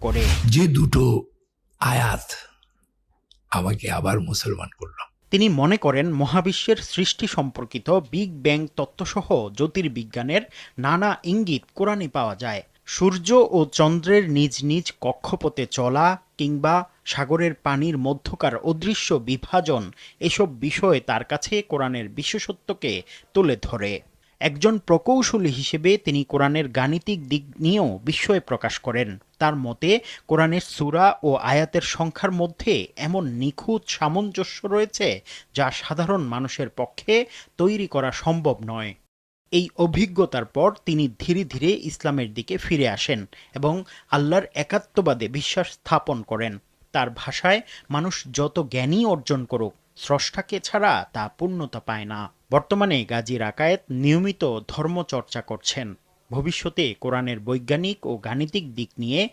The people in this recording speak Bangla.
করে। যে দুটো আয়াত আমাকে আবার মুসলমান করল। তিনি মনে করেন মহাবিশ্বের সৃষ্টি সম্পর্কিত বিগ ব্যাং তত্ত্বসহ জ্যোতির্বিজ্ঞানের নানা ইঙ্গিত কোরআনে পাওয়া যায়। সূর্য ও চন্দ্রের নিজ নিজ কক্ষপথে চলা কিংবা সাগরের পানির মধ্যকার অদৃশ্য বিভাজন, এসব বিষয় তার কাছে কোরআনের বিশেষত্বকে তুলে ধরে। একজন প্রকৌশলী হিসেবে তিনি কোরআনের গাণিতিক দিক নিয়েও বিস্ময় প্রকাশ করেন। তার মতে কোরআনের সূরা ও আয়াতের সংখ্যার মধ্যে এমন নিখুঁত সামঞ্জস্য রয়েছে যা সাধারণ মানুষের পক্ষে তৈরি করা সম্ভব নয়। এই অভিজ্ঞতার পর তিনি ধীরে ধীরে ইসলামের দিকে ফিরে আসেন এবং আল্লাহর একাত্মবাদে বিশ্বাস স্থাপন করেন। তার ভাষায়, মানুষ যত জ্ঞানই অর্জন করুক, স্রষ্টাকে ছাড়া তা পূর্ণতা পায় না। বর্তমানে গাজী রাকায়েত নিয়মিত ধর্মচর্চা করছেন। ভবিষ্যতে কোরআনের বৈজ্ঞানিক ও গাণিতিক দিক নিয়ে